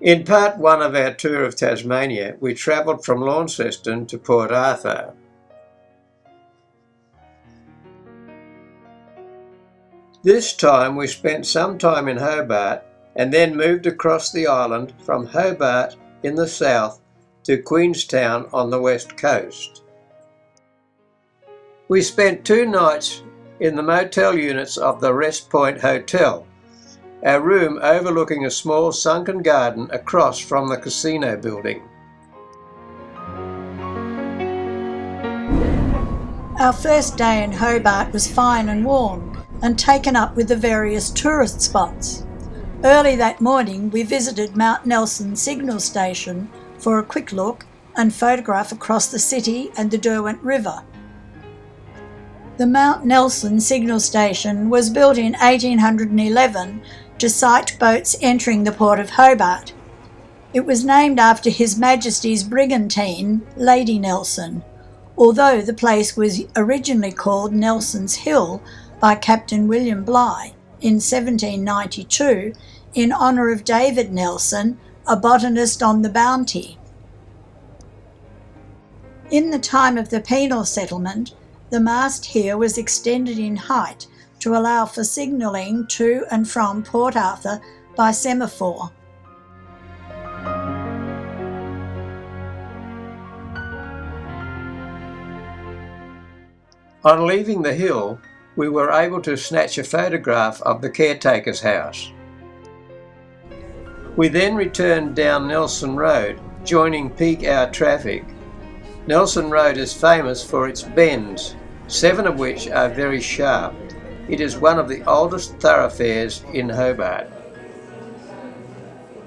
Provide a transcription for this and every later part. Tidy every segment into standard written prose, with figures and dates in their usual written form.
In part one of our tour of Tasmania, we travelled from Launceston to Port Arthur. This time we spent some time in Hobart and then moved across the island from Hobart in the south to Queenstown on the west coast. We spent 2 nights in the motel units of the Rest Point Hotel, our room overlooking a small sunken garden across from the casino building. Our first day in Hobart was fine and warm and taken up with the various tourist spots. Early that morning we visited Mount Nelson signal station for a quick look and photograph across the city and the Derwent River. The Mount Nelson signal station was built in 1811 to sight boats entering the port of Hobart. It was named after His Majesty's brigantine, Lady Nelson, although the place was originally called Nelson's Hill by Captain William Bligh in 1792 in honour of David Nelson, a botanist on the Bounty. In the time of the penal settlement, the mast here was extended in height to allow for signalling to and from Port Arthur by semaphore. On leaving the hill, we were able to snatch a photograph of the caretaker's house. We then returned down Nelson Road, joining peak hour traffic. Nelson Road is famous for its bends, 7 of which are very sharp. It is one of the oldest thoroughfares in Hobart.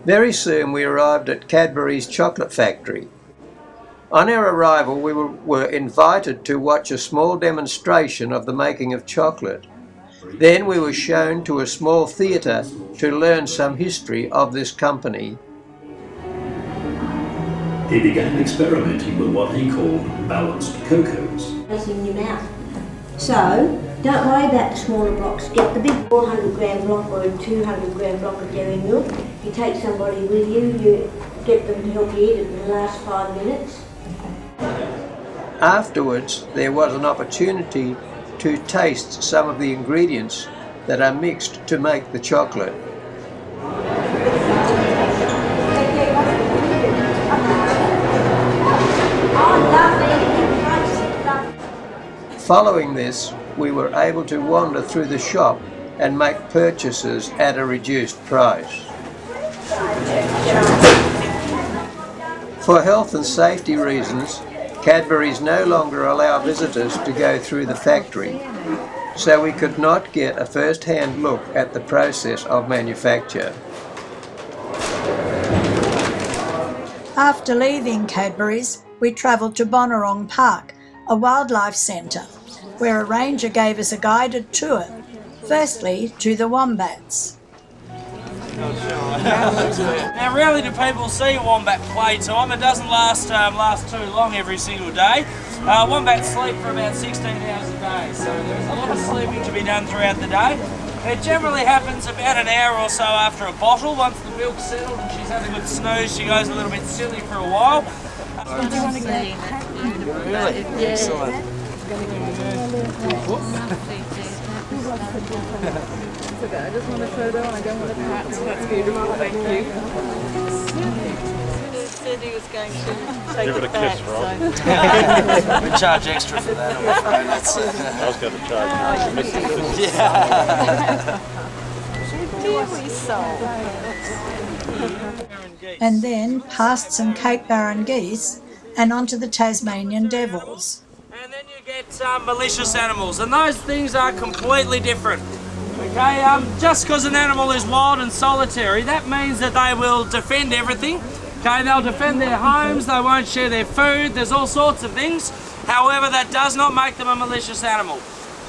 Very soon we arrived at Cadbury's chocolate factory. On our arrival we were invited to watch a small demonstration of the making of chocolate. Then we were shown to a small theatre to learn some history of this company. He began experimenting with what he called balanced cocoas. It's in your mouth. So, don't worry about the smaller blocks. Get the big 400 gram block or a 200 gram block of dairy milk. You take somebody with you, you get them to help you eat it in the last 5 minutes. Afterwards, there was an opportunity to taste some of the ingredients that are mixed to make the chocolate. Following this, we were able to wander through the shop and make purchases at a reduced price. For health and safety reasons, Cadbury's no longer allow visitors to go through the factory, so we could not get a first-hand look at the process of manufacture. After leaving Cadbury's, we travelled to Bonnarong Park, a wildlife centre, where a ranger gave us a guided tour, firstly to the wombats. Now rarely do people see wombat playtime. It doesn't last too long every single day. Wombats sleep for about 16 hours a day, so there's a lot of sleeping to be done throughout the day. It generally happens about an hour or so after a bottle. Once the milk's settled and she's had a good snooze, she goes a little bit silly for a while. Do you want to go? Really? Yeah. Excellent. I just want a photo and I don't want a pat. That's beautiful, thank you. He said he was going to take it back, so... We charge extra for that, I'm afraid. I was going to charge. Yeah. Dear we soul. And then past some Cape Barren geese and onto the Tasmanian devils. And then you get malicious animals, and those things are completely different. Okay, just because an animal is wild and solitary, that means that they will defend everything. Okay, they'll defend their homes, they won't share their food, there's all sorts of things. However, that does not make them a malicious animal.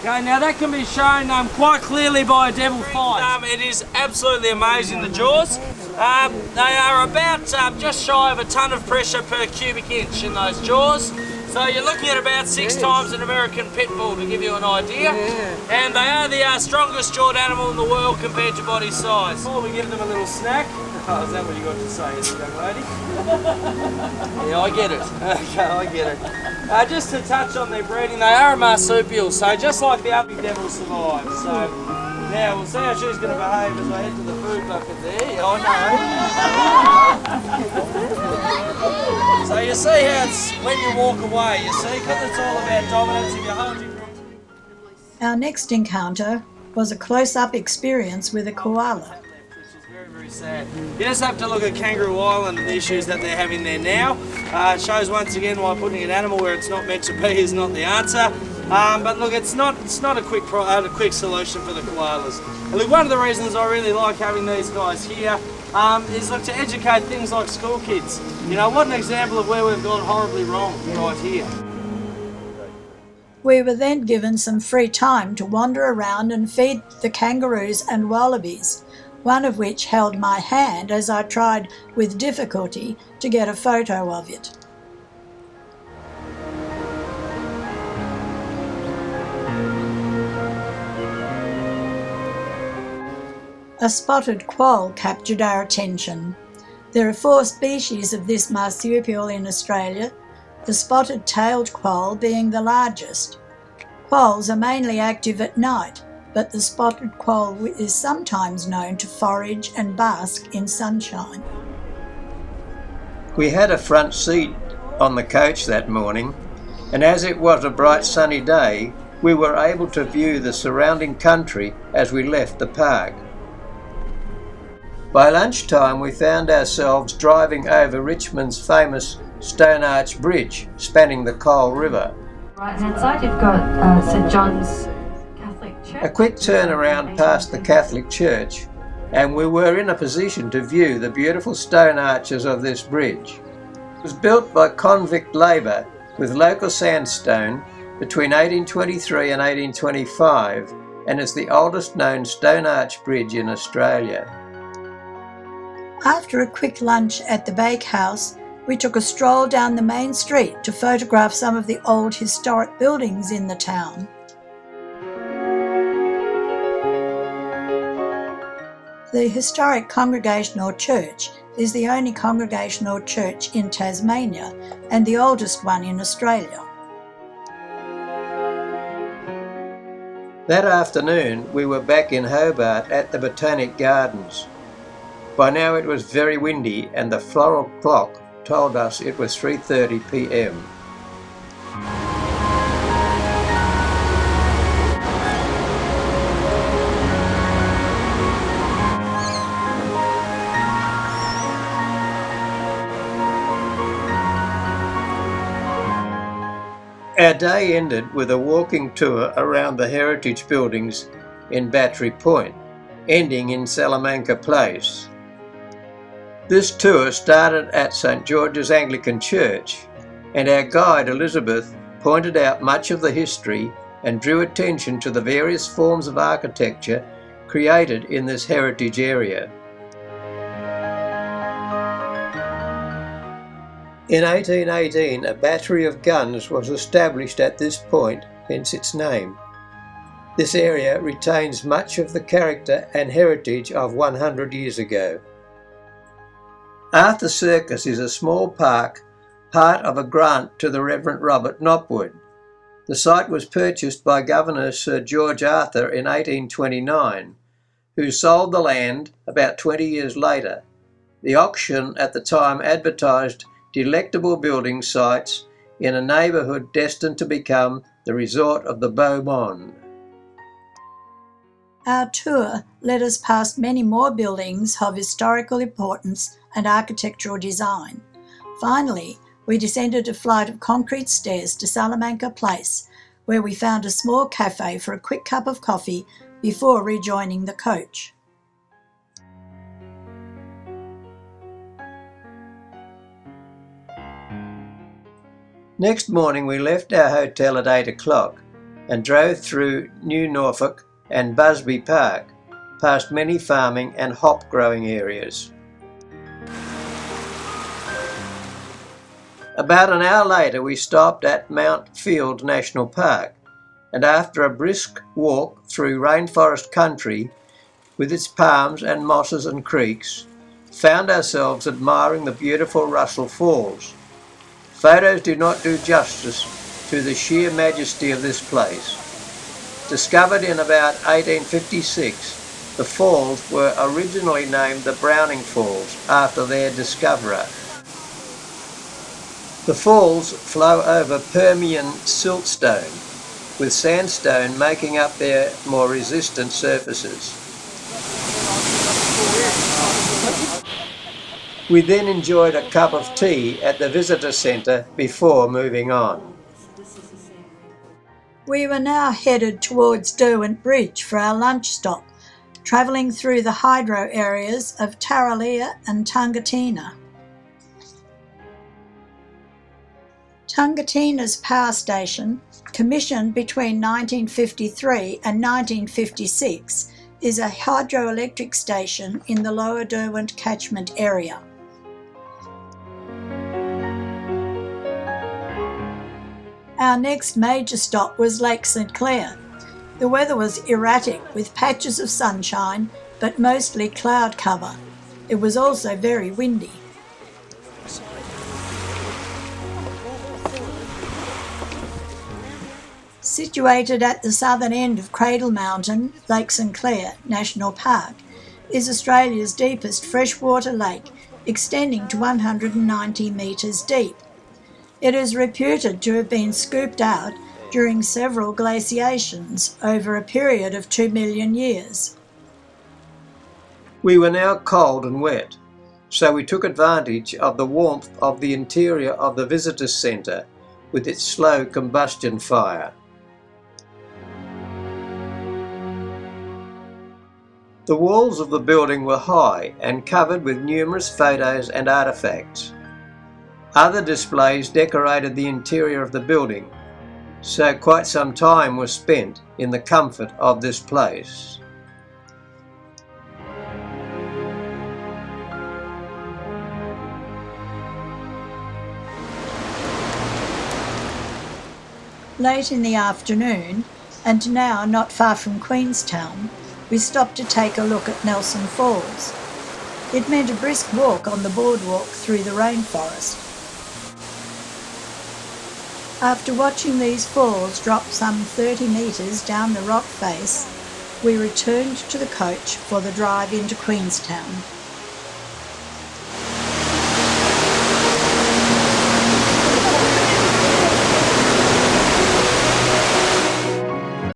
Okay, now that can be shown quite clearly by a devil fight. It is absolutely amazing, the jaws. They are about just shy of a tonne of pressure per cubic inch in those jaws. So So you're looking at about 6 times an American pit bull, to give you an idea. And they are the strongest jawed animal in the world compared to body size. Before we give them a little snack. Oh, is that what you got to say, young lady? Yeah, I get it. Okay, I get it. Just to touch on their breeding, they are a marsupial, so just like the ugly devil survives. So now we'll see how she's going to behave as I head to the food bucket there. I know. So you see how it's when you walk away, you see, because it's all about dominance. If you hold your group. Our next encounter was a close-up experience with a koala. Sad. You just have to look at Kangaroo Island and the issues that they're having there now. It shows once again why putting an animal where it's not meant to be is not the answer. But look, it's not a quick solution for the koalas. And look, one of the reasons I really like having these guys here is look to educate things like school kids. You know, what an example of where we've gone horribly wrong right here. We were then given some free time to wander around and feed the kangaroos and wallabies, one of which held my hand as I tried with difficulty to get a photo of it. A spotted quoll captured our attention. There are 4 species of this marsupial in Australia, the spotted-tailed quoll being the largest. Quolls are mainly active at night, but the spotted quoll is sometimes known to forage and bask in sunshine. We had a front seat on the coach that morning, and as it was a bright sunny day, we were able to view the surrounding country as we left the park. By lunchtime, we found ourselves driving over Richmond's famous Stone Arch Bridge, spanning the Cole River. Right-hand side, you've got St John's Catholic Church. A quick turnaround past the Catholic Church, and we were in a position to view the beautiful stone arches of this bridge. It was built by convict labour with local sandstone between 1823 and 1825, and is the oldest known stone arch bridge in Australia. After a quick lunch at the bakehouse, we took a stroll down the main street to photograph some of the old historic buildings in the town. The historic Congregational Church is the only Congregational church in Tasmania and the oldest one in Australia. That afternoon, we were back in Hobart at the Botanic Gardens. By now it was very windy and the floral clock told us it was 3:30 p.m. Our day ended with a walking tour around the heritage buildings in Battery Point, ending in Salamanca Place. This tour started at St George's Anglican Church, and our guide Elizabeth pointed out much of the history and drew attention to the various forms of architecture created in this heritage area. In 1818, a battery of guns was established at this point, hence its name. This area retains much of the character and heritage of 100 years ago. Arthur Circus is a small park, part of a grant to the Reverend Robert Knopwood. The site was purchased by Governor Sir George Arthur in 1829, who sold the land about 20 years later. The auction at the time advertised delectable building sites in a neighbourhood destined to become the resort of the beau monde. Our tour led us past many more buildings of historical importance and architectural design. Finally, we descended a flight of concrete stairs to Salamanca Place, where we found a small cafe for a quick cup of coffee before rejoining the coach. Next morning we left our hotel at 8 o'clock and drove through New Norfolk and Busby Park, past many farming and hop growing areas. About an hour later we stopped at Mount Field National Park, and after a brisk walk through rainforest country with its palms and mosses and creeks, found ourselves admiring the beautiful Russell Falls. Photos do not do justice to the sheer majesty of this place. Discovered in about 1856, the falls were originally named the Browning Falls after their discoverer. The falls flow over Permian siltstone, with sandstone making up their more resistant surfaces. We then enjoyed a cup of tea at the visitor centre before moving on. We were now headed towards Derwent Bridge for our lunch stop, travelling through the hydro areas of Tarraleah and Tungatina. Tungatina's power station, commissioned between 1953 and 1956, is a hydroelectric station in the Lower Derwent catchment area. Our next major stop was Lake St Clair. The weather was erratic with patches of sunshine, but mostly cloud cover. It was also very windy. Situated at the southern end of Cradle Mountain, Lake St Clair National Park is Australia's deepest freshwater lake, extending to 190 metres deep. It is reputed to have been scooped out during several glaciations over a period of 2 million years. We were now cold and wet, so we took advantage of the warmth of the interior of the visitor centre with its slow combustion fire. The walls of the building were high and covered with numerous photos and artefacts. Other displays decorated the interior of the building, so quite some time was spent in the comfort of this place. Late in the afternoon, and now not far from Queenstown, we stopped to take a look at Nelson Falls. It meant a brisk walk on the boardwalk through the rainforest. After watching these falls drop some 30 metres down the rock face, we returned to the coach for the drive into Queenstown.